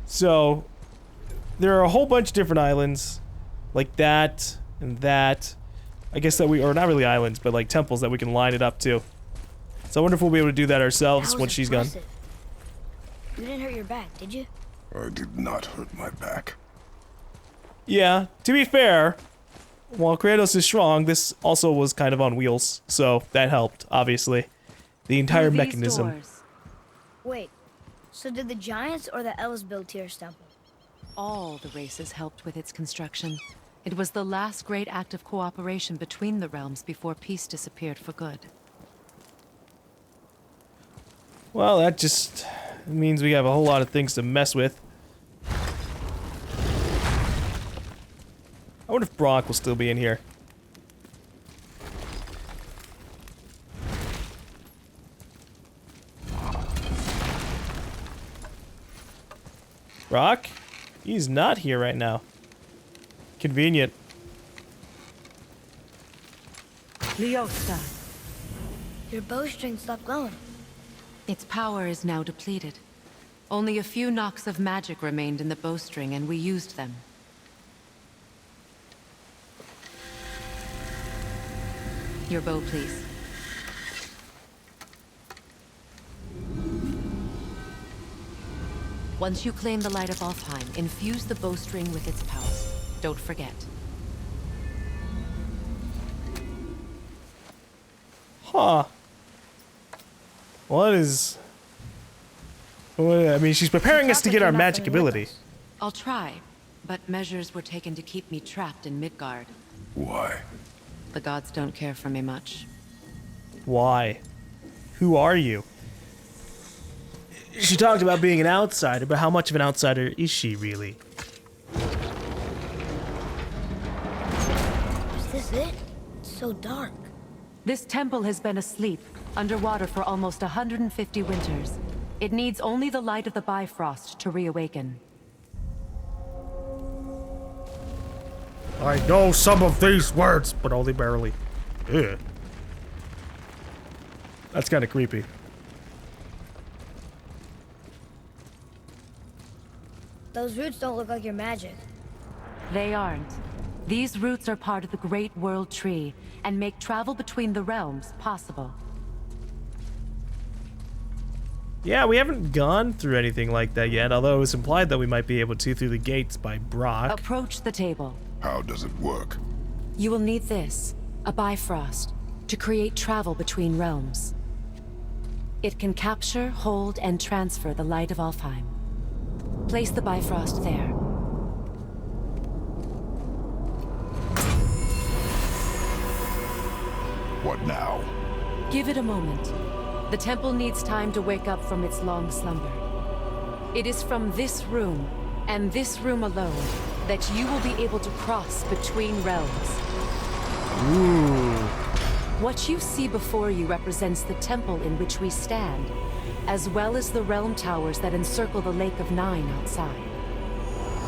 So, there are a whole bunch of different islands, like that, and that. I guess that or not really islands, but like temples that we can line it up to. So I wonder if we'll be able to do that ourselves once she's gone. You didn't hurt your back, did you? I did not hurt my back. Yeah, to be fair, while Kratos is strong, this also was kind of on wheels, so that helped, obviously. The entire mechanism. Doors. Wait, so did the Giants or the Elves build Tyr's temple? All the races helped with its construction. It was the last great act of cooperation between the realms before peace disappeared for good. Well, that just means we have a whole lot of things to mess with. I wonder if Brock will still be in here. Brock? He's not here right now. Convenient. Leosta. Your bowstring stopped glowing. Its power is now depleted. Only a few knocks of magic remained in the bowstring, and we used them. Your bow, please. Once you claim the light of Alfheim, infuse the bowstring with its power. Don't forget. Huh. What is... Well, I mean, she's preparing us to get our magic ability. I'll try, but measures were taken to keep me trapped in Midgard. Why? The gods don't care for me much. Why? Who are you? She talked about being an outsider, but how much of an outsider is she really? Is this it? It's so dark. This temple has been asleep, underwater for almost 150 winters. It needs only the light of the Bifrost to reawaken. I know some of these words, but only barely. Ugh. That's kind of creepy. Those roots don't look like your magic. They aren't. These roots are part of the Great World Tree, and make travel between the realms possible. Yeah, we haven't gone through anything like that yet, although it was implied that we might be able to through the gates by Brock. Approach the table. How does it work? You will need this, a Bifrost, to create travel between realms. It can capture, hold, and transfer the light of Alfheim. Place the Bifrost there. What now? Give it a moment. The temple needs time to wake up from its long slumber. It is from this room, and this room alone, that you will be able to cross between realms. Ooh. What you see before you represents the temple in which we stand, as well as the realm towers that encircle the Lake of Nine outside.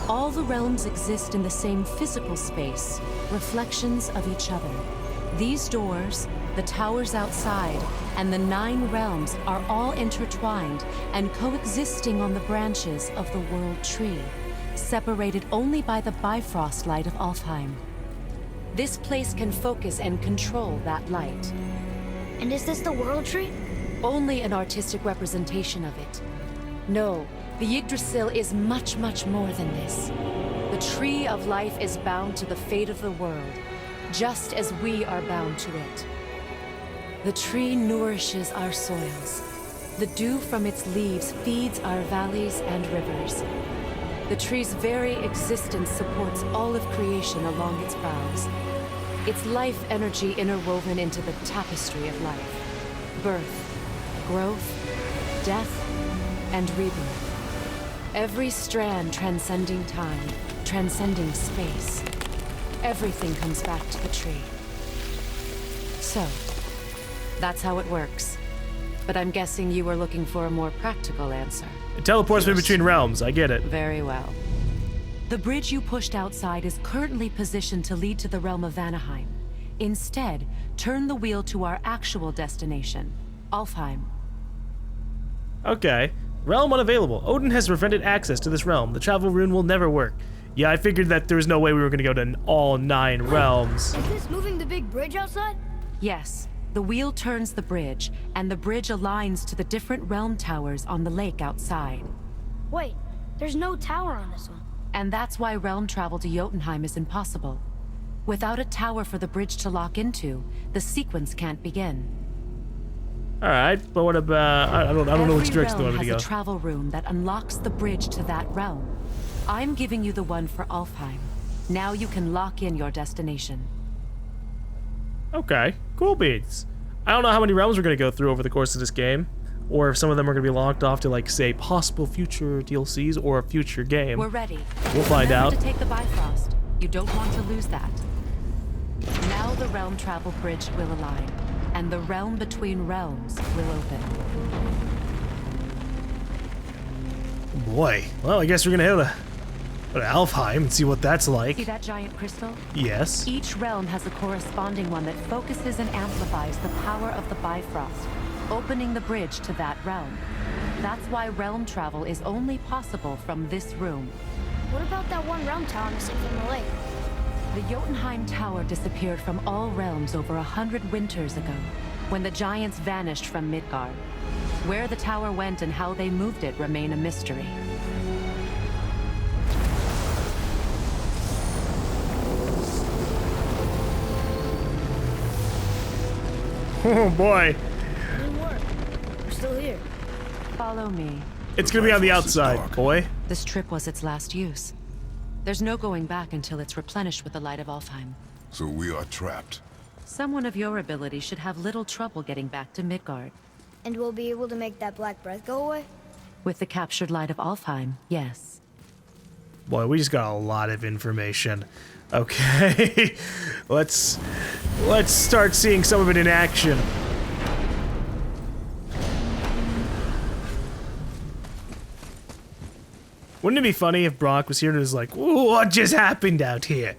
All the realms exist in the same physical space, reflections of each other. These doors, the towers outside, and the 9 realms are all intertwined and coexisting on the branches of the World Tree, separated only by the Bifrost light of Alfheim. This place can focus and control that light. And is this the World Tree? Only an artistic representation of it. No, the Yggdrasil is much, much more than this. The Tree of Life is bound to the fate of the world, just as we are bound to it. The tree nourishes our soils. The dew from its leaves feeds our valleys and rivers. The tree's very existence supports all of creation along its boughs. Its life energy interwoven into the tapestry of life. Birth, growth, death, and rebirth. Every strand transcending time, transcending space. Everything comes back to the tree. So, that's how it works. But I'm guessing you were looking for a more practical answer. It teleports me between realms, I get it. Very well. The bridge you pushed outside is currently positioned to lead to the realm of Vanaheim. Instead, turn the wheel to our actual destination, Alfheim. Okay. Realm unavailable. Odin has prevented access to this realm. The travel rune will never work. Yeah, I figured that there was no way we were going to go to all 9 realms. Is this moving the big bridge outside? Yes. The wheel turns the bridge, and the bridge aligns to the different realm towers on the lake outside. Wait, there's no tower on this one. And that's why realm travel to Jotunheim is impossible. Without a tower for the bridge to lock into, the sequence can't begin. All right, but what about? I don't know which direction they want me to Every go. realm has a travel rune that unlocks the bridge to that realm. I'm giving you the one for Alfheim. Now you can lock in your destination. Okay, cool beans. I don't know how many realms we're gonna go through over the course of this game, or if some of them are gonna be locked off to like say possible future DLCs or a future game. We're ready. We'll find out. Remember to take the Bifrost. You don't want to lose that. Now the realm travel bridge will align, and the realm between realms will open. Boy, well, I guess we're gonna go to Alfheim and see what that's like. See that giant crystal? Yes. Each realm has a corresponding one that focuses and amplifies the power of the Bifrost, opening the bridge to that realm. That's why realm travel is only possible from this room. What about that one realm tower missing from the lake? The Jotunheim Tower disappeared from all realms over 100 winters ago, when the giants vanished from Midgard. Where the tower went and how they moved it remain a mystery. Oh boy, It didn't work. We're still here. Follow me. it's gonna be on the Bifrost is outside, dark. boy. This trip was its last use. There's no going back until it's replenished with the light of Alfheim. So we are trapped. Someone of your ability should have little trouble getting back to Midgard. And we'll be able to make that black breath go away? With the captured light of Alfheim, yes. Boy, we just got a lot of information. Okay, let's start seeing some of it in action. Wouldn't it be funny if Brock was here and was like, "Ooh, what just happened out here?"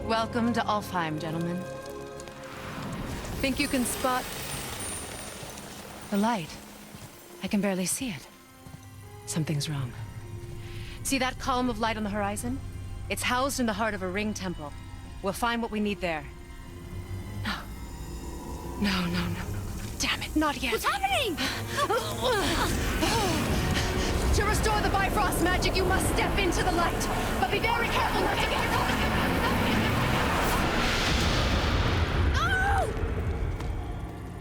Welcome to Alfheim, gentlemen. Think you can spot the light? I can barely see it. Something's wrong. See that column of light on the horizon? It's housed in the heart of a ring temple. We'll find what we need there. No. No. Damn it, not yet. What's happening? To restore the Bifrost magic, you must step into the light. But be very careful not to get caught.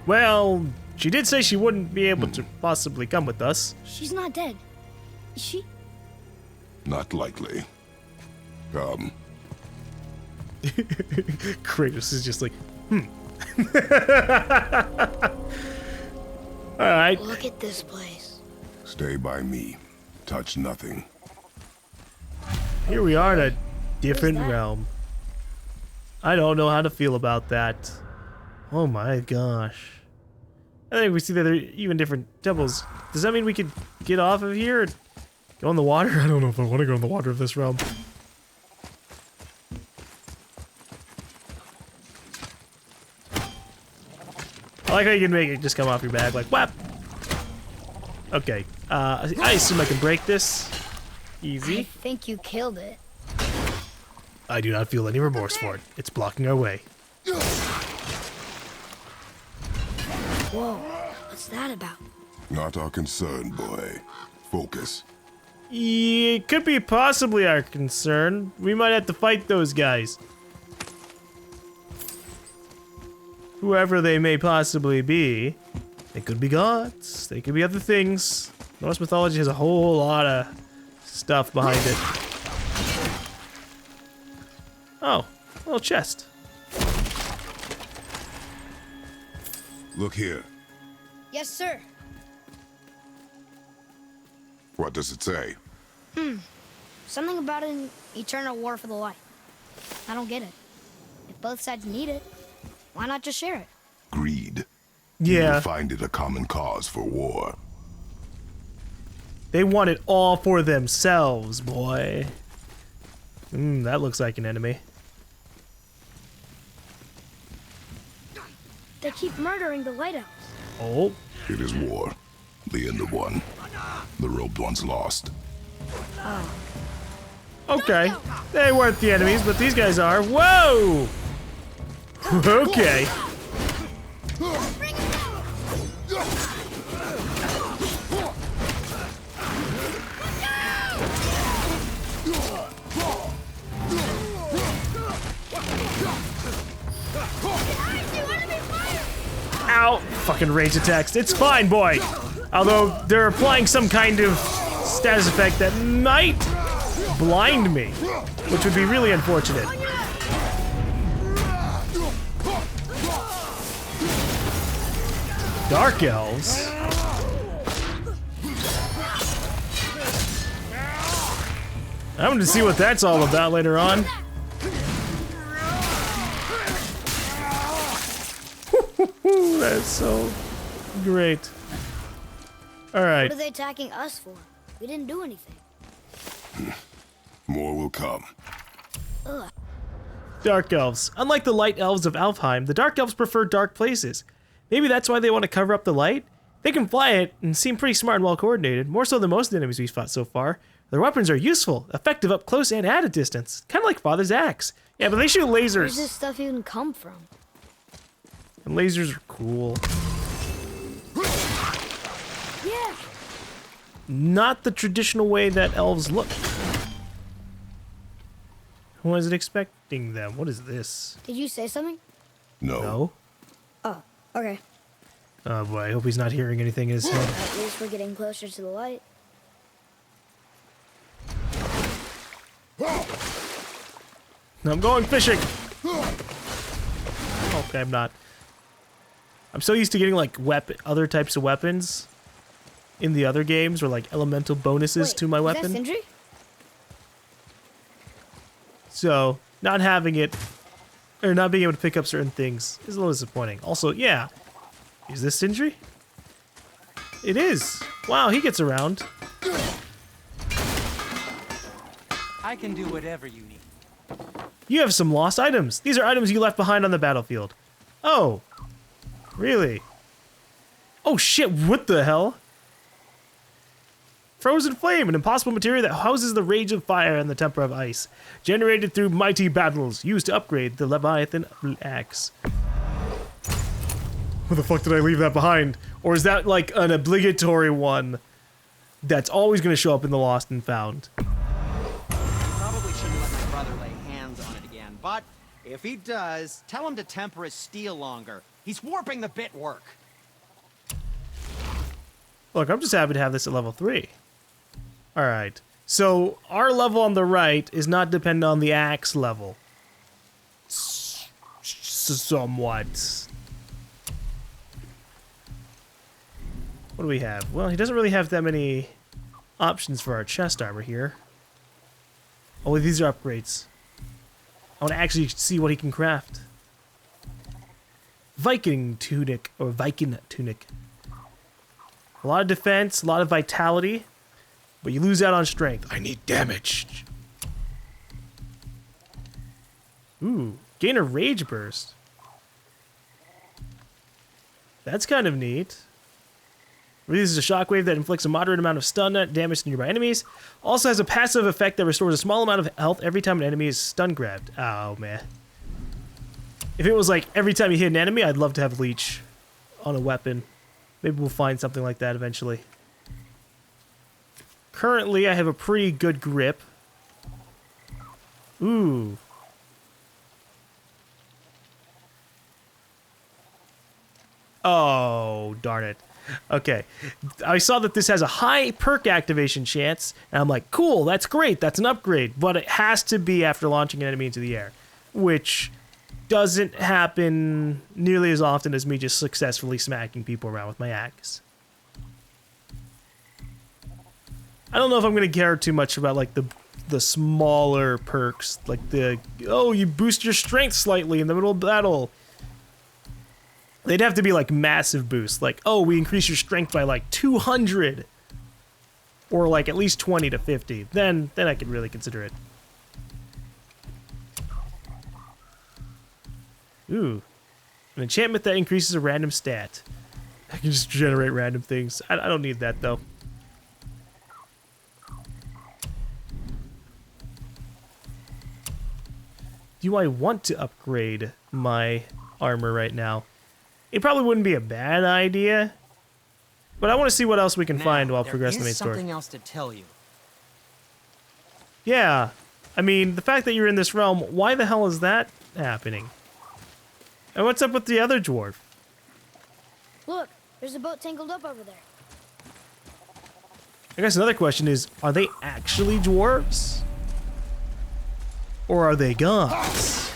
Well, she did say she wouldn't be able to possibly come with us. She's not dead. Is she? Not likely. Kratos is just like, Alright. Look at this place. Stay by me. Touch nothing. Here we are in a different that? realm. I don't know how to feel about that. Oh my gosh. I think we see that there are even different temples. Does that mean we could get off of here and go in the water? I don't know if I want to go in the water of this realm. I like how you can make it just come off your back like whap. Okay, I assume I can break this. I Easy. think you killed it. I do not feel any remorse for it. It's blocking our way. Whoa, what's that about? Not our concern, boy. Focus. It could be possibly our concern. We might have to fight those guys. Whoever they may possibly be. They could be gods. They could be other things. Norse mythology has a whole lot of stuff behind it. Oh, a little chest. Look here. Yes, sir. What does it say? Something about an eternal war for the light. I don't get it. If both sides need it, why not just share it? Greed. You Yeah. will find it a common cause for war. They want it all for themselves, boy. That looks like an enemy. They keep murdering the lighthouse. Oh. It is war. The end of one. The robed one's lost. Okay. They weren't the enemies, but these guys are. Whoa! Okay. Ow! Fucking rage attacks. It's fine, boy! Although they're applying some kind of status effect that might blind me, which would be really unfortunate. Dark elves? I'm going to see what that's all about later on. That's so great. Alright. What are they attacking us for? We didn't do anything. More will come. Ugh. Dark elves. Unlike the light elves of Alfheim, the dark elves prefer dark places. Maybe that's why they want to cover up the light? They can fly it and seem pretty smart and well coordinated, more so than most of the enemies we've fought so far. Their weapons are useful, effective up close and at a distance. Kind of like Father's axe. Yeah, but they shoot lasers. Where's this stuff even come from? And lasers are cool. Yeah. Not the traditional way that elves look. I wasn't expecting them. What is this? Did you say something? No. No? Oh, okay. Oh boy, I hope he's not hearing anything in his head. At least we're getting closer to the light. I'm going fishing. Okay, I'm not. I'm so used to getting like other types of weapons in the other games, or like elemental bonuses Wait, to my is weapon. that Sindri? So not having it, or not being able to pick up certain things is a little disappointing. Also, yeah, is this Sindri? It is. Wow, he gets around. I can do whatever you need. You have some lost items. These are items you left behind on the battlefield. Oh, really? Oh shit, what the hell? Frozen flame, an impossible material that houses the rage of fire and the temper of ice. Generated through mighty battles, used to upgrade the Leviathan axe. Where the fuck did I leave that behind? Or is that like an obligatory one that's always going to show up in the Lost and Found? Probably shouldn't let my brother lay hands on it again, but if he does, tell him to temper his steel longer. He's warping the bit work. Look, I'm just happy to have this at level 3. Alright, so our level on the right is not dependent on the axe level. Somewhat. What do we have? Well, he doesn't really have that many options for our chest armor here. Oh, these are upgrades. I want to actually see what he can craft. Viking tunic, or Viking tunic. A lot of defense, a lot of vitality, but you lose out on strength. I need damage. Ooh, gain a rage burst. That's kind of neat. Releases a shockwave that inflicts a moderate amount of stun damage to nearby enemies. Also has a passive effect that restores a small amount of health every time an enemy is stun grabbed. Oh, man. If it was like every time you hit an enemy, I'd love to have Leech on a weapon. Maybe we'll find something like that eventually. Currently, I have a pretty good grip. Ooh. Oh, darn it. Okay. I saw that this has a high perk activation chance, and I'm like, cool, that's great, that's an upgrade, but it has to be after launching an enemy into the air, which doesn't happen nearly as often as me just successfully smacking people around with my axe. I don't know if I'm going to care too much about like the smaller perks, like oh, you boost your strength slightly in the middle of battle. They'd have to be like massive boosts, like, oh, we increase your strength by like 200. or like at least 20 to 50, then I could really consider it. Ooh, an enchantment that increases a random stat. I can just generate random things. I don't need that though. Do I want to upgrade my armor right now? It probably wouldn't be a bad idea, but I want to see what else we can find while progressing the main story. There's something else to tell you. Yeah, I mean, the fact that you're in this realm, why the hell is that happening? And what's up with the other dwarf? Look, there's a boat tangled up over there. I guess another question is, are they actually dwarves? Or are they gods?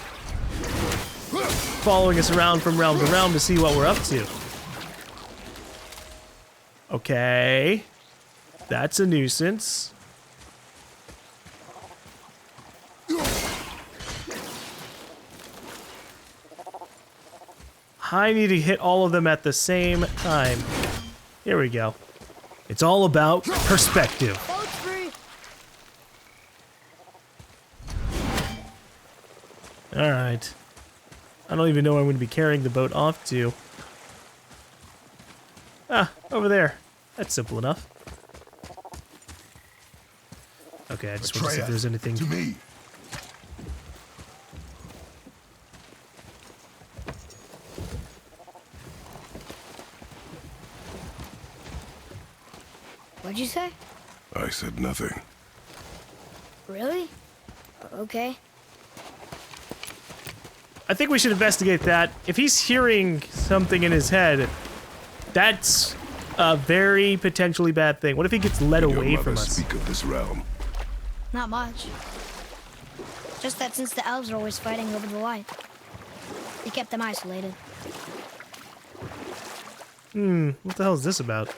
Following us around from realm to realm to see what we're up to. Okay. That's a nuisance. I need to hit all of them at the same time. Here we go. It's all about perspective. Boat's free. Alright. I don't even know where I'm going to be carrying the boat off to. Ah, over there. That's simple enough. Okay, I just want to see if there's anything. To me. What'd you say? I said nothing. Really? Okay. I think we should investigate that. If he's hearing something in his head, that's a very potentially bad thing. What if he gets led Your away mother from us? speak of this realm. Not much. Just that since the elves are always fighting over the light, they kept them isolated. What the hell is this about?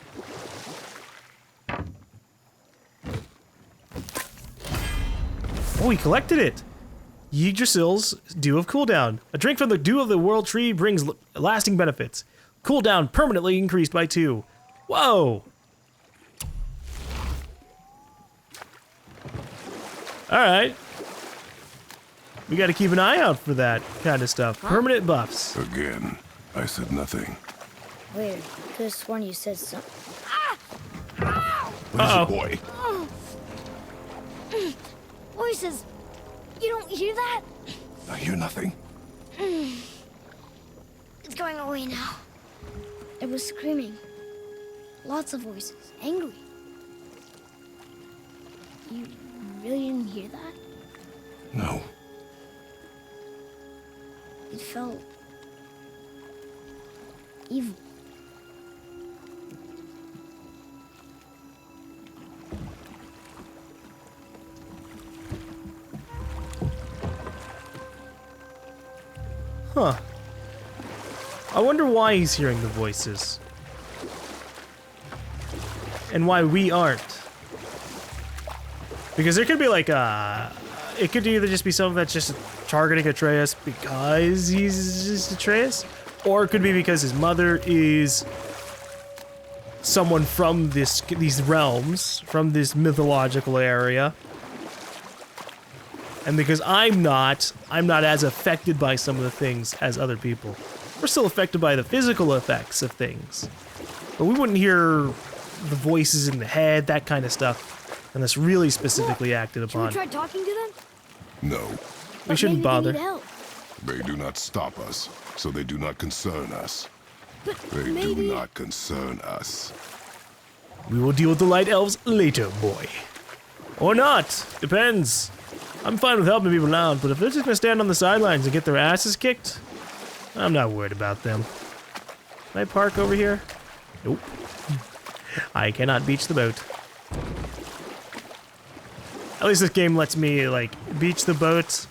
Oh, he collected it! Yggdrasil's Dew of Cooldown. A drink from the Dew of the World Tree brings lasting benefits. Cooldown permanently increased by 2. Whoa! Alright. We gotta keep an eye out for that kind of stuff. Permanent buffs. Again, I said nothing. Weird. Could have sworn you said something. What is it, boy? Voices. You don't hear that? I hear nothing. It's going away now. It was screaming. Lots of voices. Angry. You really didn't hear that? No. It felt evil. Huh. I wonder why he's hearing the voices. And why we aren't. Because there could be like it could either just be something that's just targeting Atreus because he's just Atreus, or it could be because his mother is someone from these realms, from this mythological area. And because I'm not as affected by some of the things as other people. We're still affected by the physical effects of things. But we wouldn't hear the voices in the head, that kind of stuff, unless really specifically acted Should we upon. try talking to them? No. We shouldn't Maybe bother. They need help. They do not stop us, so they do not concern us. But They maybe... do not concern us. We will deal with the light elves later, boy. Or not. Depends. I'm fine with helping people out, but if they're just gonna stand on the sidelines and get their asses kicked, I'm not worried about them. Can I park over here? Nope. I cannot beach the boat. At least this game lets me, like, beach the boat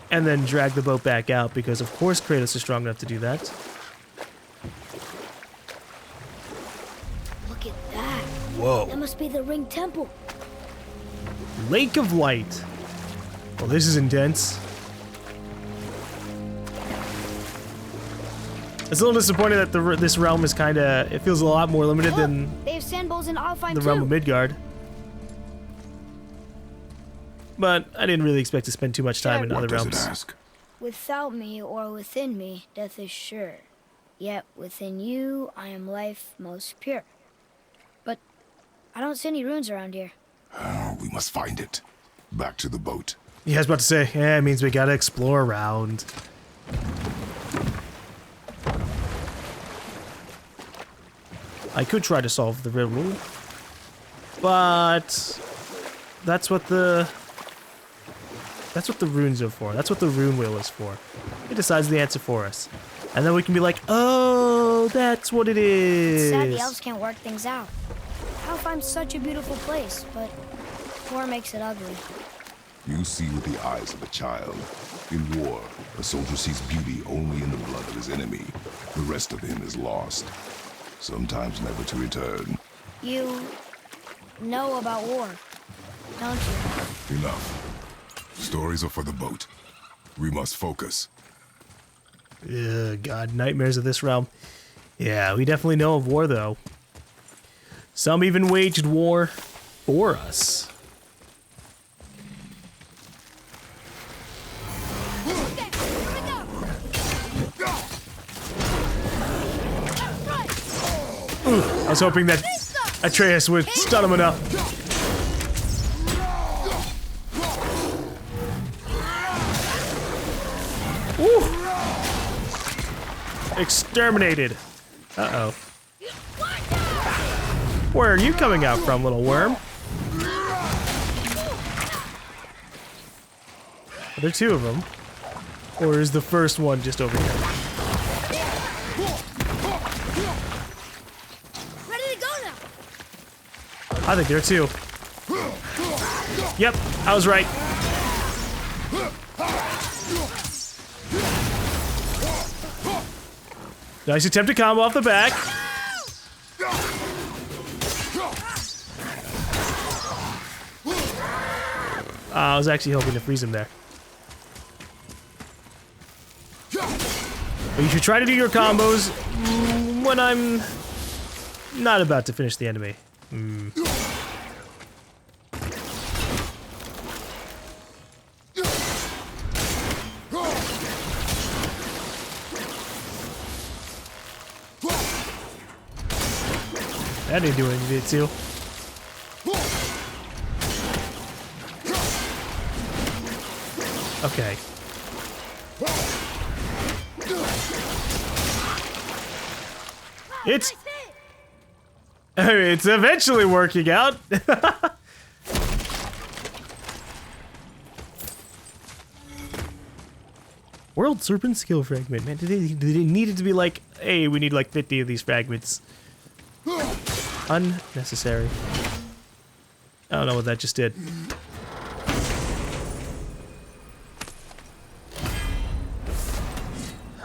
and then drag the boat back out, because of course Kratos is strong enough to do that. Look at that. Whoa. That must be the Ring Temple. Lake of Light. Well, this is intense. It's a little disappointing that this realm is kind of, it feels a lot more limited than They have sand bowls in Alfheim the too. realm of Midgard. But I didn't really expect to spend too much time in What other does realms. it ask? Without me or within me, death is sure. Yet within you, I am life most pure. But I don't see any runes around here. Oh, we must find it. Back to the boat. Yeah, I was about to say, yeah, it means we gotta explore around. I could try to solve the riddle, but that's what the runes are for. That's what the rune wheel is for. It decides the answer for us. And then we can be like, oh, that's what it is. It's sad the elves can't work things out. Alfheim's such a beautiful place, but war makes it ugly. You see with the eyes of a child. In war, a soldier sees beauty only in the blood of his enemy. The rest of him is lost. Sometimes never to return. You know about war, don't you? Enough. Stories are for the boat. We must focus. Ugh, God, nightmares of this realm. Yeah, we definitely know of war, though. Some even waged war for us. I was hoping that Atreus would stun him enough. Woo! Exterminated. Uh-oh. Where are you coming out from, little worm? Are there two of them? Or is the first one just over here? Ready to go now. I think there are two. Yep, I was right. Nice attempted combo off the back. I was actually hoping to freeze him there. But you should try to do your combos when I'm not about to finish the enemy. That didn't do what it needed to. Okay. It's eventually working out. World Serpent Skill Fragment. Man, did it need it to be like, hey, we need like 50 of these fragments. Unnecessary. I don't know what that just did.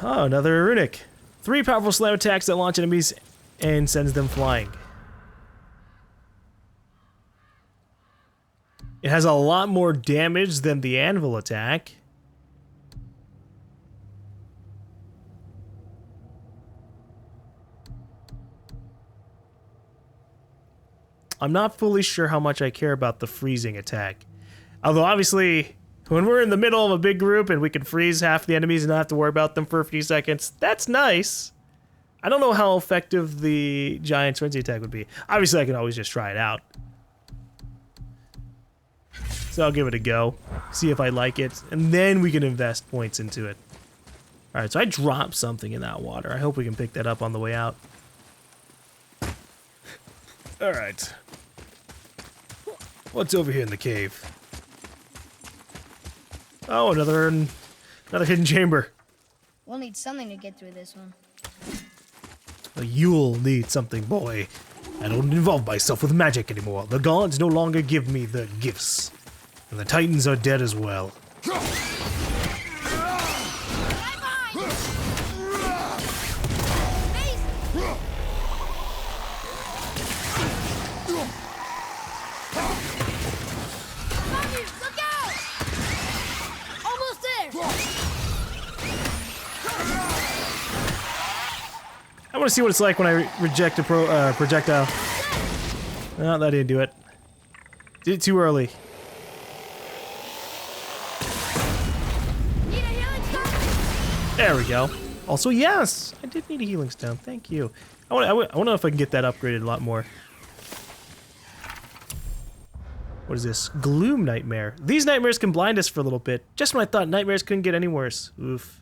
Oh, another runic. 3 powerful slam attacks that launch enemies and sends them flying. It has a lot more damage than the anvil attack. I'm not fully sure how much I care about the freezing attack. Although, obviously, when we're in the middle of a big group and we can freeze half the enemies and not have to worry about them for a few seconds, that's nice. I don't know how effective the Giant's Frenzy attack would be. Obviously, I can always just try it out. So I'll give it a go, see if I like it, and then we can invest points into it. Alright, so I dropped something in that water. I hope we can pick that up on the way out. Alright. What's over here in the cave? Oh, another hidden chamber. We'll need something to get through this one. You'll need something, boy. I don't involve myself with magic anymore. The gods no longer give me the gifts. And the titans are dead as well. want to see what it's like when I reject a projectile. No, that didn't do it. Did it too early. There we go. Also, yes! I did need a healing stone. Thank you. I want to know if I can get that upgraded a lot more. What is this? Gloom Nightmare. These nightmares can blind us for a little bit. Just when I thought nightmares couldn't get any worse. Oof.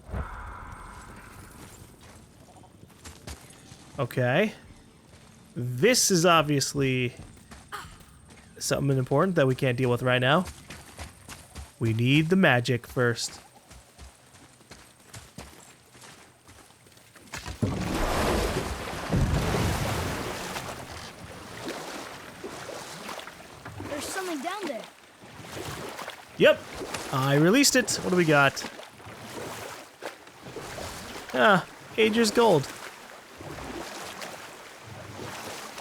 Okay. This is obviously something important that we can't deal with right now. We need the magic first. There's something down there. Yep, I released it. What do we got? Ah, Ager's Gold.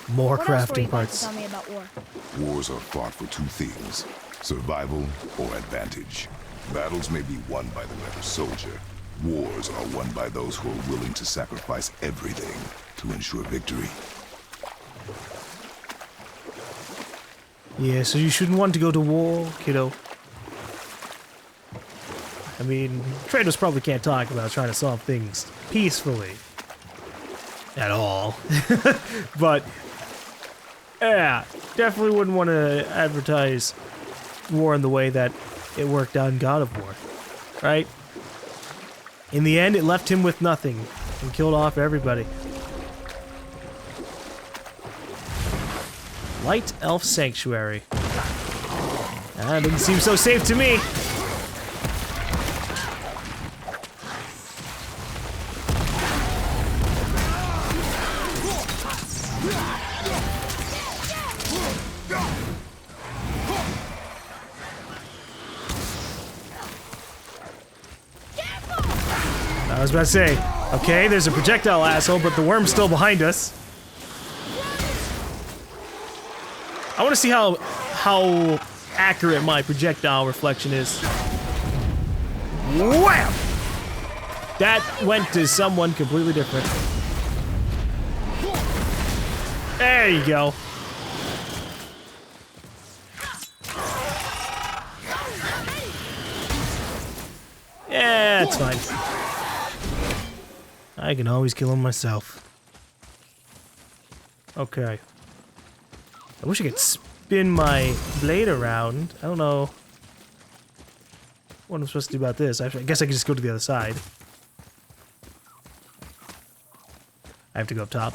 More What else were you crafting about to parts. tell me about war? Wars are fought for two things, survival or advantage. Battles may be won by the better soldier. Wars are won by those who are willing to sacrifice everything to ensure victory. Yeah, so you shouldn't want to go to war, kiddo. I mean, Kratos probably can't talk about trying to solve things peacefully. At all. But, yeah, definitely wouldn't want to advertise war in the way that it worked out in God of War. Right? In the end, it left him with nothing and killed off everybody. Light Elf Sanctuary. That didn't seem so safe to me. I was about to say, okay, there's a projectile asshole, but the worm's still behind us. I want to see how accurate my projectile reflection is. Wham! That went to someone completely different. There you go. Yeah, it's fine. I can always kill him myself. Okay. I wish I could spin my blade around. I don't know what I'm supposed to do about this. I guess I could just go to the other side. I have to go up top.